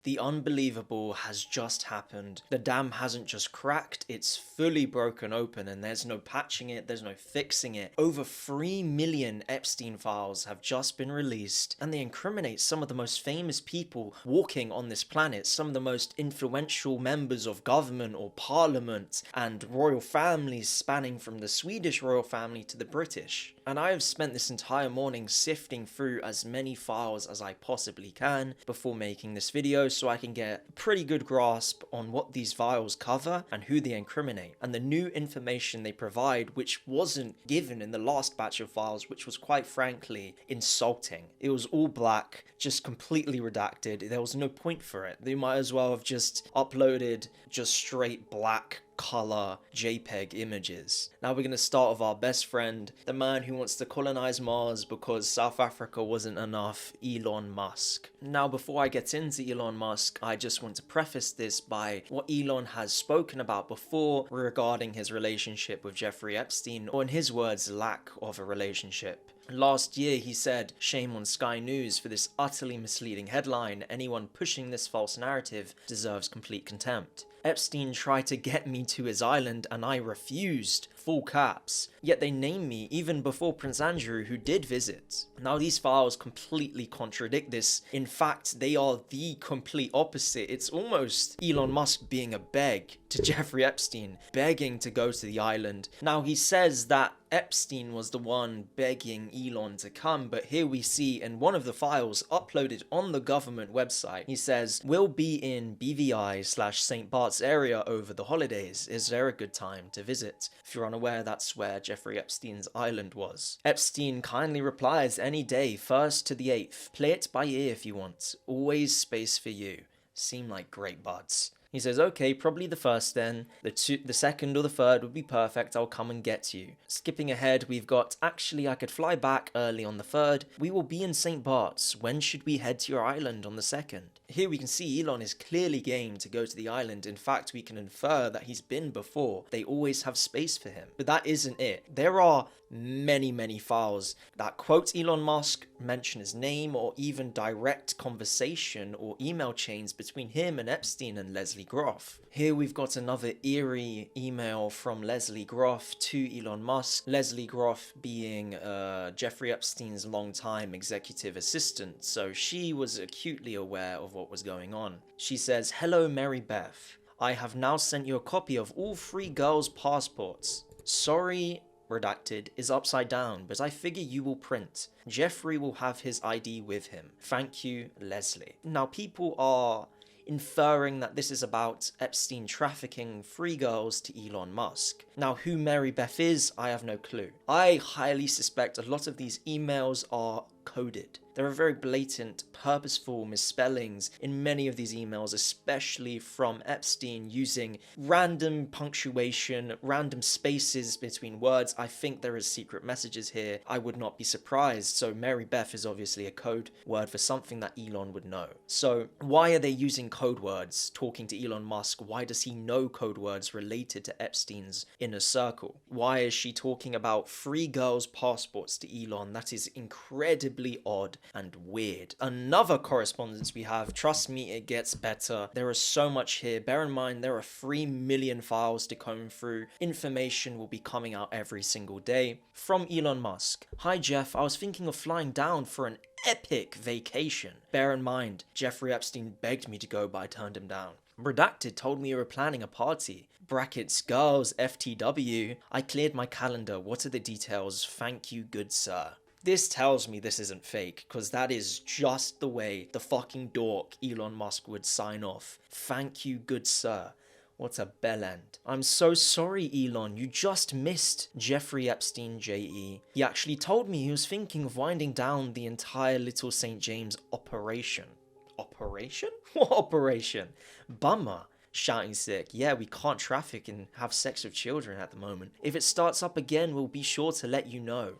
The unbelievable has just happened. The dam hasn't just cracked, it's fully broken open and there's no patching it, there's no fixing it. Over 3 million Epstein files have just been released and they incriminate some of the most famous people walking on this planet, some of the most influential members of government or parliament and royal families spanning from the Swedish royal family to the British. And I have spent this entire morning sifting through as many files as I possibly can before making this video so I can get a pretty good grasp on what these files cover and who they incriminate and the new information they provide, which wasn't given in the last batch of files, which was quite frankly insulting. It was all black, just completely redacted. There was no point for it. They might as well have just uploaded just straight black color JPEG images. Now we're going to start with our best friend, the man who wants to colonize Mars because South Africa wasn't enough, Elon Musk. Now before I get into Elon Musk, I just want to preface this by what Elon has spoken about before regarding his relationship with Jeffrey Epstein, or in his words, lack of a relationship. Last year he said, "Shame on Sky News for this utterly misleading headline. Anyone pushing this false narrative deserves complete contempt. Epstein tried to get me to his island and I refused." Full caps. Yet they name me even before Prince Andrew, who did visit. Now these files completely contradict this. In fact, they are the complete opposite. It's almost Elon Musk being a beg to Jeffrey Epstein, begging to go to the island. Now he says that Epstein was the one begging Elon to come, but here we see in one of the files uploaded on the government website, he says, "We'll be in BVI/St. Bart's area over the holidays. Is there a good time to visit?" If you're unaware, that's where Jeffrey Epstein's island was. Epstein kindly replies, "Any day, 1st to the 8th. Play it by ear if you want. Always space for you." Seem like great buds. He says, "Okay, probably the 1st then. The 2nd or the 3rd would be perfect. I'll come and get you." Skipping ahead, we've got, "Actually, I could fly back early on the 3rd. We will be in St. Bart's. When should we head to your island on the 2nd? Here we can see Elon is clearly game to go to the island. In fact, we can infer that he's been before. They always have space for him. But that isn't it. There are many files that quote Elon Musk, mention his name, or even direct conversation or email chains between him and Epstein and Leslie Groff. Here we've got another eerie email from Leslie Groff to Elon Musk. Leslie Groff being Jeffrey Epstein's longtime executive assistant, so she was acutely aware of what was going on. She says, "Hello Mary Beth. I have now sent you a copy of all 3 girls' passports. Sorry, redacted, is upside down, but I figure you will print. Jeffrey will have his ID with him. Thank you, Leslie." Now people are inferring that this is about Epstein trafficking 3 girls to Elon Musk. Now who Mary Beth is, I have no clue. I highly suspect a lot of these emails are coded. There are very blatant, purposeful misspellings in many of these emails, especially from Epstein, using random punctuation, random spaces between words. I think there is secret messages here. I would not be surprised. So Mary Beth is obviously a code word for something that Elon would know. So why are they using code words talking to Elon Musk? Why does he know code words related to Epstein's inner circle? Why is she talking about 3 girls' passports to Elon? That is incredibly odd and weird. Another correspondence we have, trust me, it gets better. There is so much here. Bear in mind, there are 3 million files to comb through. Information will be coming out every single day. From Elon Musk. "Hi Jeff, I was thinking of flying down for an epic vacation. Bear in mind, Jeffrey Epstein begged me to go, but I turned him down. Redacted told me you were planning a party. Brackets, girls, FTW. I cleared my calendar. What are the details? Thank you, good sir." This tells me this isn't fake, because that is just the way the fucking dork Elon Musk would sign off. "Thank you, good sir." What a bellend. "I'm so sorry, Elon. You just missed Jeffrey Epstein, JE. He actually told me he was thinking of winding down the entire Little St. James operation." Operation? What operation? Bummer. Shouting sick. "Yeah, we can't traffic and have sex with children at the moment. If it starts up again, we'll be sure to let you know."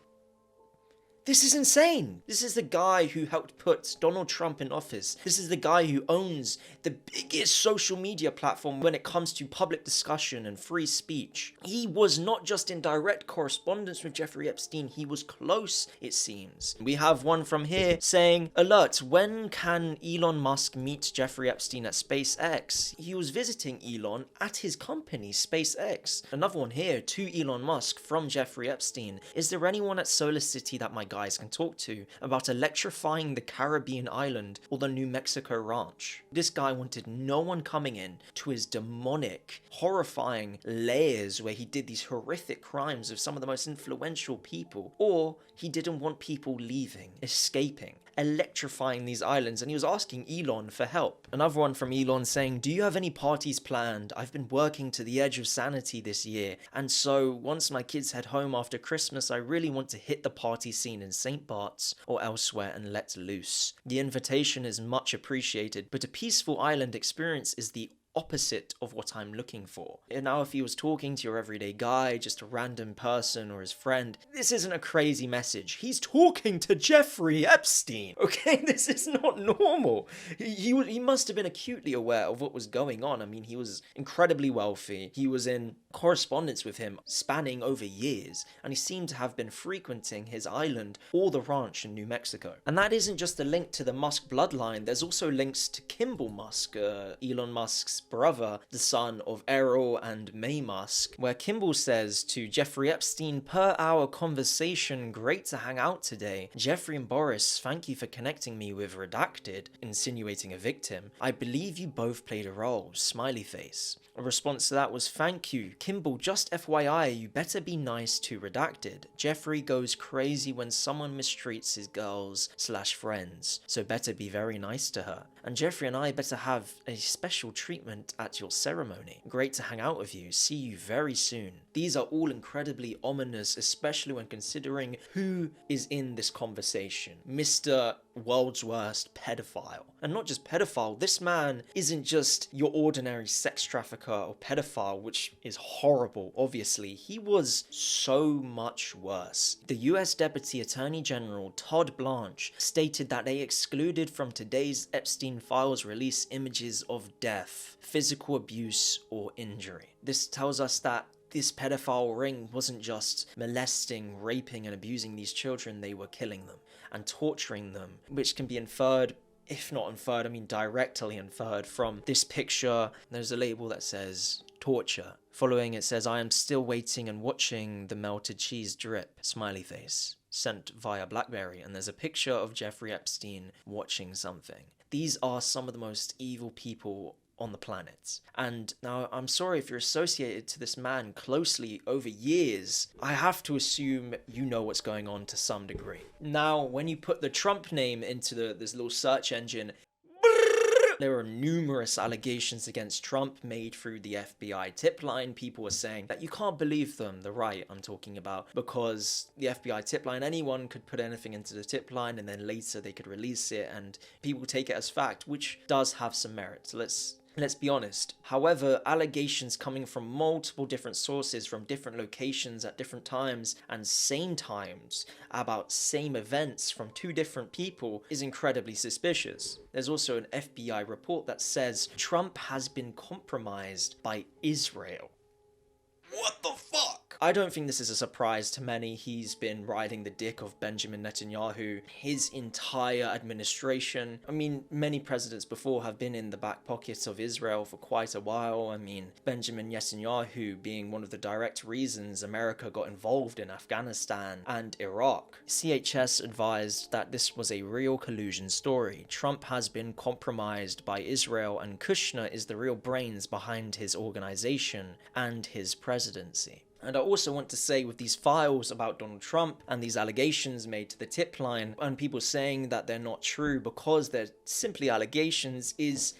This is insane. This is the guy who helped put Donald Trump in office. This is the guy who owns the biggest social media platform when it comes to public discussion and free speech. He was not just in direct correspondence with Jeffrey Epstein, he was close, it seems. We have one from here saying, alert, when can Elon Musk meet Jeffrey Epstein at SpaceX? He was visiting Elon at his company, SpaceX. Another one here, to Elon Musk from Jeffrey Epstein. Is there anyone at Solar City that my guys can talk to about electrifying the Caribbean island or the New Mexico ranch? This guy wanted no one coming in to his demonic, horrifying layers where he did these horrific crimes of some of the most influential people, or he didn't want people leaving, escaping, electrifying these islands, and he was asking Elon for help. Another one from Elon saying, do you have any parties planned? I've been working to the edge of sanity this year, and so once my kids head home after Christmas, I really want to hit the party scene in St. Bart's or elsewhere and let loose. The invitation is much appreciated, but a peaceful island experience is the opposite of what I'm looking for. And now if he was talking to your everyday guy, just a random person or his friend, this isn't a crazy message. He's talking to Jeffrey Epstein, okay? This is not normal. He must have been acutely aware of what was going on. I mean, he was incredibly wealthy. He was in correspondence with him spanning over years, and he seemed to have been frequenting his island or the ranch in New Mexico. And that isn't just a link to the Musk bloodline, there's also links to Kimball Musk, Elon Musk's brother, the son of Errol and May Musk, where Kimball says to Jeffrey Epstein, per our conversation, great to hang out today. Jeffrey and Boris, thank you for connecting me with Redacted, insinuating a victim. I believe you both played a role, smiley face. A response to that was, thank you. Kimball, just FYI, you better be nice to Redacted. Jeffrey goes crazy when someone mistreats his girls/friends, so better be very nice to her. And Jeffrey and I better have a special treatment at your ceremony. Great to hang out with you. See you very soon. These are all incredibly ominous, especially when considering who is in this conversation. Mr. World's Worst pedophile. And not just pedophile, this man isn't just your ordinary sex trafficker or pedophile, which is horrible, obviously. He was so much worse. The US Deputy Attorney General Todd Blanche stated that they excluded from today's Epstein files release images of death, physical abuse, or injury. This tells us that this pedophile ring wasn't just molesting, raping, and abusing these children, they were killing them and torturing them, which can be inferred, if not inferred, I mean directly inferred from this picture. There's a label that says torture. Following it says, I am still waiting and watching the melted cheese drip, smiley face, sent via BlackBerry. And there's a picture of Jeffrey Epstein watching something. These are some of the most evil people on the planet. And now, I'm sorry if you're associated to this man closely over years, I have to assume you know what's going on to some degree. Now, when you put the Trump name into this little search engine, there are numerous allegations against Trump made through the FBI tip line. People are saying that you can't believe them, the right I'm talking about, because the FBI tip line, anyone could put anything into the tip line and then later they could release it and people take it as fact, which does have some merit. So let's be honest. However, allegations coming from multiple different sources from different locations at different times and same times about same events from two different people is incredibly suspicious. There's also an FBI report that says Trump has been compromised by Israel. What the fuck? I don't think this is a surprise to many. He's been riding the dick of Benjamin Netanyahu his entire administration. I mean, many presidents before have been in the back pockets of Israel for quite a while. I mean, Benjamin Netanyahu being one of the direct reasons America got involved in Afghanistan and Iraq. CHS advised that this was a real collusion story. Trump has been compromised by Israel and Kushner is the real brains behind his organization and his presidency. And I also want to say, with these files about Donald Trump and these allegations made to the tip line and people saying that they're not true because they're simply allegations,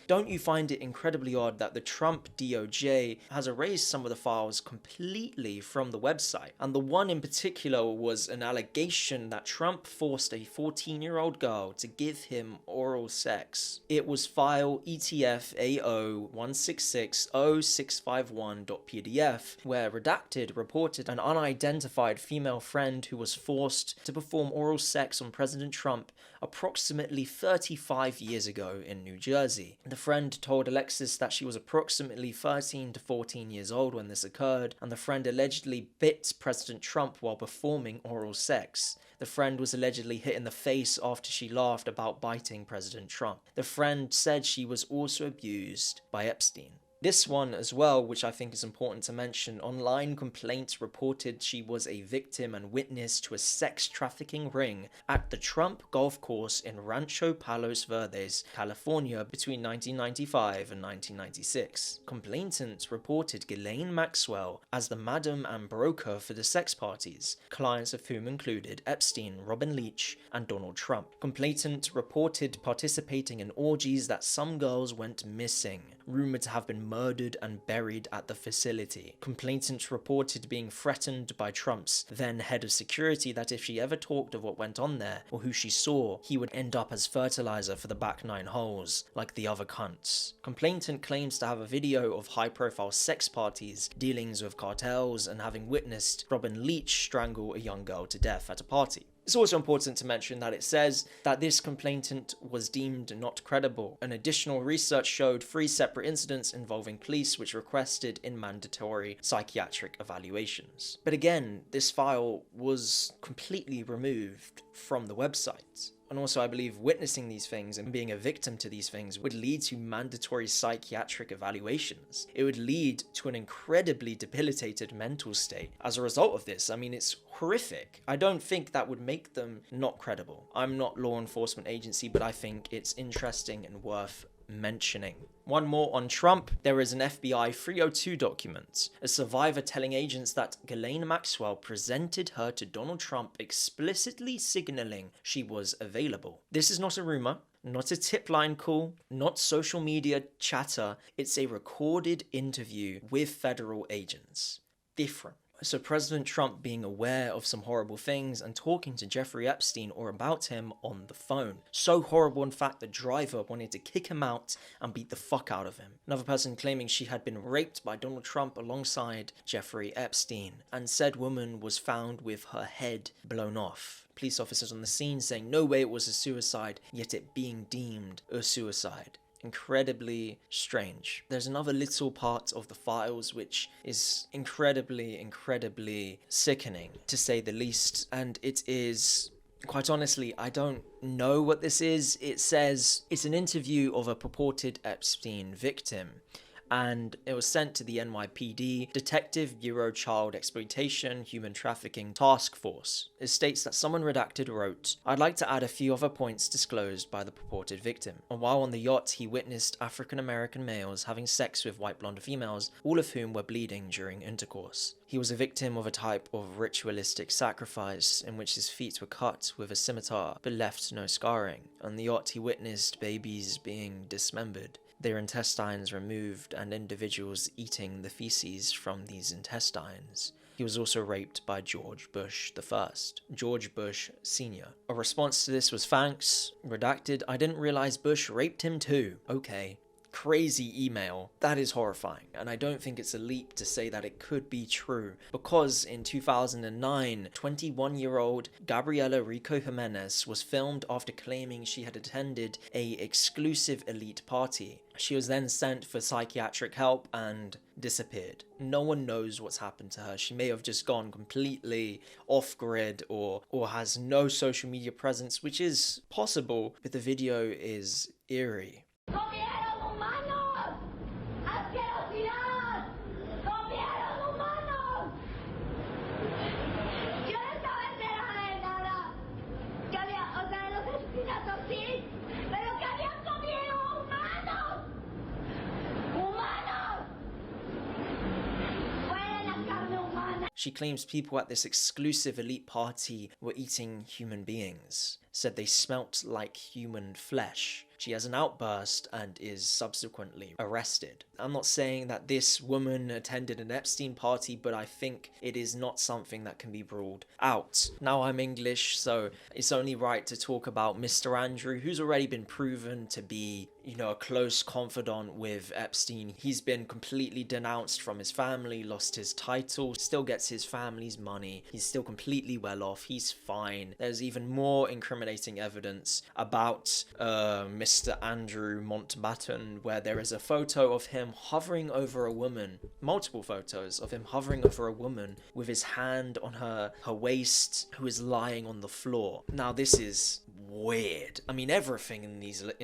don't you find it incredibly odd that the Trump DOJ has erased some of the files completely from the website? And the one in particular was an allegation that Trump forced a 14-year-old girl to give him oral sex. It was file ETF AO 1660651.pdf, where Redacted Reported an unidentified female friend who was forced to perform oral sex on President Trump approximately 35 years ago in New Jersey. The friend told Alexis that she was approximately 13 to 14 years old when this occurred, and the friend allegedly bit President Trump while performing oral sex. The friend was allegedly hit in the face after she laughed about biting President Trump. The friend said she was also abused by Epstein. This one as well, which I think is important to mention, online complaints reported she was a victim and witness to a sex trafficking ring at the Trump golf course in Rancho Palos Verdes, California between 1995 and 1996. Complainants reported Ghislaine Maxwell as the madam and broker for the sex parties, clients of whom included Epstein, Robin Leach, and Donald Trump. Complainant reported participating in orgies that some girls went missing, rumored to have been murdered and buried at the facility. Complainants reported being threatened by Trump's then head of security that if she ever talked of what went on there or who she saw, he would end up as fertilizer for the back nine holes, like the other cunts. Complainant claims to have a video of high-profile sex parties, dealings with cartels, and having witnessed Robin Leach strangle a young girl to death at a party. It's also important to mention that it says that this complainant was deemed not credible. An additional research showed 3 separate incidents involving police which requested in mandatory psychiatric evaluations. But again, this file was completely removed from the website. And also, I believe witnessing these things and being a victim to these things would lead to mandatory psychiatric evaluations. It would lead to an incredibly debilitated mental state. As a result of this, I mean, it's horrific. I don't think that would make them not credible. I'm not law enforcement agency, but I think it's interesting and worth mentioning. One more on Trump. There is an FBI 302 document, a survivor telling agents that Ghislaine Maxwell presented her to Donald Trump, explicitly signaling she was available. This is not a rumor, not a tip line call, not social media chatter. It's a recorded interview with federal agents. Different. So President Trump being aware of some horrible things and talking to Jeffrey Epstein or about him on the phone. So horrible, in fact, the driver wanted to kick him out and beat the fuck out of him. Another person claiming she had been raped by Donald Trump alongside Jeffrey Epstein, and said woman was found with her head blown off. Police officers on the scene saying no way it was a suicide, yet it being deemed a suicide. Incredibly strange. There's another little part of the files which is incredibly sickening, to say the least, and it is, quite honestly, I don't know what this is. It says it's an interview of a purported Epstein victim, and it was sent to the NYPD Detective Bureau Child Exploitation Human Trafficking Task Force. It states that someone redacted wrote, "I'd like to add a few other points disclosed by the purported victim. And while on the yacht, he witnessed African-American males having sex with white blonde females, all of whom were bleeding during intercourse. He was a victim of a type of ritualistic sacrifice in which his feet were cut with a scimitar but left no scarring. On the yacht, he witnessed babies being dismembered, their intestines removed, and individuals eating the feces from these intestines. He was also raped by George Bush I, George Bush Sr. A response to this was, thanks, redacted, I didn't realize Bush raped him too. Okay. Crazy email. That is horrifying, and I don't think it's a leap to say that it could be true, because in 2009, 21-year-old Gabriela Rico Jimenez was filmed after claiming she had attended a exclusive elite party. She was then sent for psychiatric help and disappeared. No one knows what's happened to her. She may have just gone completely off-grid or has no social media presence, which is possible, but the video is eerie. She claims people at this exclusive elite party were eating human beings, said they smelt like human flesh. She has an outburst and is subsequently arrested. I'm not saying that this woman attended an Epstein party, but I think it is not something that can be ruled out. Now I'm English, so it's only right to talk about Mr. Andrew, who's already been proven to be a close confidant with Epstein. He's been completely denounced from his family, lost his title, still gets his family's money. He's still completely well off. He's fine. There's even more incriminating evidence about Mr. Andrew Mountbatten, where there is a photo of him hovering over a woman, multiple photos of him hovering over a woman with his hand on her waist, who is lying on the floor. Now, this is weird. I mean, everything in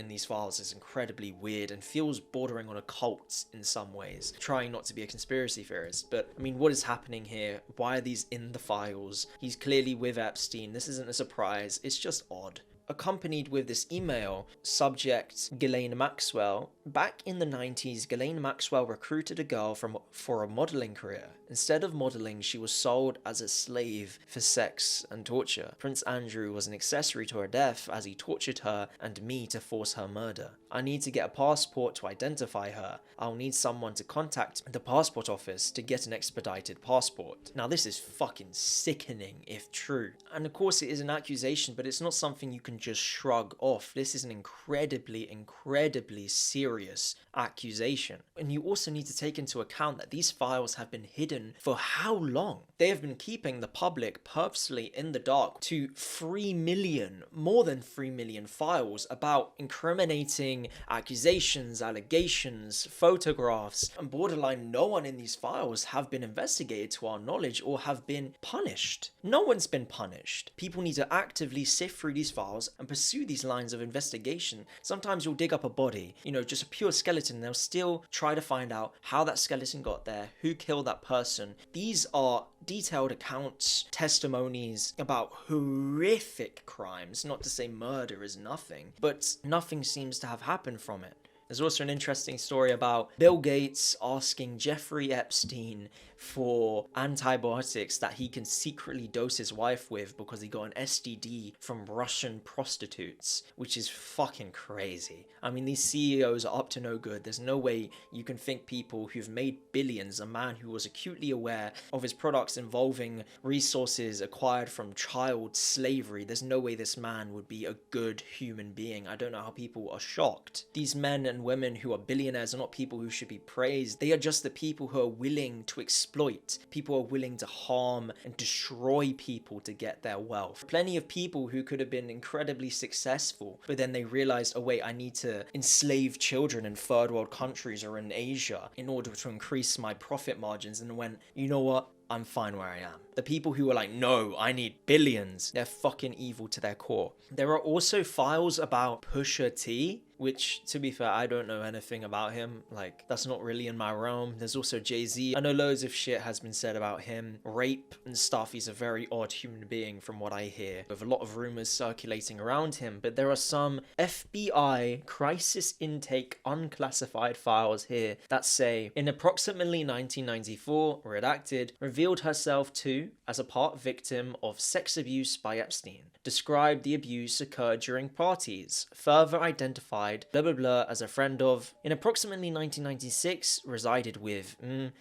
these files is incredibly weird and feels bordering on a cult in some ways. Trying not to be a conspiracy theorist, but I mean, what is happening here? Why are these in the files? He's clearly with Epstein. This isn't a surprise. It's just odd. Accompanied with this email, subject Ghislaine Maxwell. Back in the 90s, Ghislaine Maxwell recruited a girl for a modeling career. Instead of modeling, she was sold as a slave for sex and torture. Prince Andrew was an accessory to her death as he tortured her and me to force her murder. I need to get a passport to identify her. I'll need someone to contact the passport office to get an expedited passport. Now, this is fucking sickening if true. And of course it is an accusation, but it's not something you can just shrug off. This is an incredibly serious accusation. And you also need to take into account that these files have been hidden for how long? They have been keeping the public purposely in the dark to 3 million, more than 3 million files about incriminating accusations, allegations, photographs, and borderline no one in these files have been investigated to our knowledge or have been punished. No one's been punished. People need to actively sift through these files and pursue these lines of investigation. Sometimes you'll dig up a body, just a pure skeleton, and they'll still try to find out how that skeleton got there, who killed that person. These are detailed accounts, testimonies about horrific crimes. Not to say murder is nothing, but nothing seems to have happened from it. There's also an interesting story about Bill Gates asking Jeffrey Epstein for antibiotics that he can secretly dose his wife with because he got an STD from Russian prostitutes, which is fucking crazy. I mean, these CEOs are up to no good. There's no way you can think people who've made billions, a man who was acutely aware of his products involving resources acquired from child slavery, there's no way this man would be a good human being. I don't know how people are shocked. These men and women who are billionaires are not people who should be praised. They are just the people who are willing to exploit. People are willing to harm and destroy people to get their wealth. Plenty of people who could have been incredibly successful, but then they realized, oh wait, I need to enslave children in third world countries or in Asia in order to increase my profit margins, and went, you know what? I'm fine where I am. The people who are like, no, I need billions, they're fucking evil to their core. There are also files about Pusa T, which, to be fair, I don't know anything about him. Like, that's not really in my realm. There's also Jay-Z. I know loads of shit has been said about him. Rape and stuff. He's a very odd human being from what I hear, with a lot of rumors circulating around him. But there are some FBI crisis intake unclassified files here that say, in approximately 1994, redacted, revealed herself to as a part victim of sex abuse by Epstein. Described the abuse occurred during parties. Further identified blah blah blah as a friend of. In approximately 1996, resided with an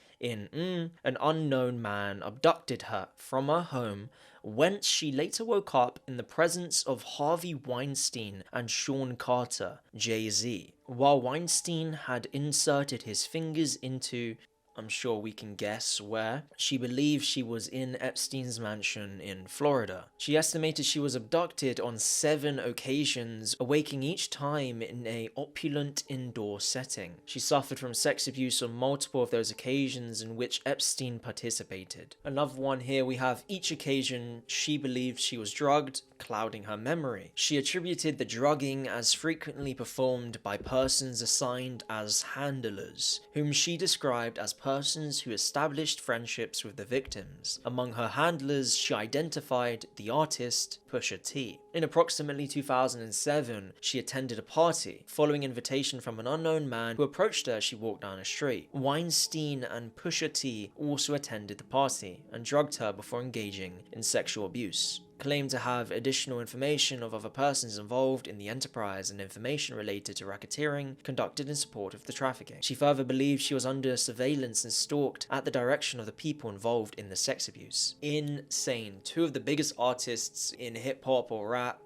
unknown man abducted her from her home, whence she later woke up in the presence of Harvey Weinstein and Sean Carter, Jay-Z. While Weinstein had inserted his fingers into, I'm sure we can guess where, she believed she was in Epstein's mansion in Florida. She estimated she was abducted on 7 occasions, awaking each time in an opulent indoor setting. She suffered from sex abuse on multiple of those occasions in which Epstein participated. Another one here, we have each occasion she believed she was drugged, clouding her memory. She attributed the drugging as frequently performed by persons assigned as handlers, whom she described as persons who established friendships with the victims. Among her handlers, she identified the artist Pusa T. In approximately 2007, she attended a party. Following invitation from an unknown man who approached her, she walked down a street. Weinstein and Pusa T also attended the party and drugged her before engaging in sexual abuse. Claimed to have additional information of other persons involved in the enterprise and information related to racketeering conducted in support of the trafficking. She further believed she was under surveillance and stalked at the direction of the people involved in the sex abuse. Insane. 2 of the biggest artists in hip-hop or rap,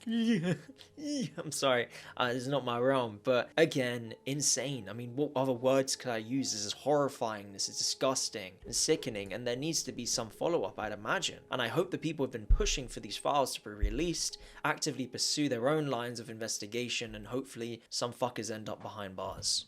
I'm sorry, it's not my realm, but again, insane. I mean, what other words could I use? This is horrifying, this is disgusting and sickening, and there needs to be some follow-up, I'd imagine. And I hope the people who have been pushing for these files to be released actively pursue their own lines of investigation, and hopefully some fuckers end up behind bars.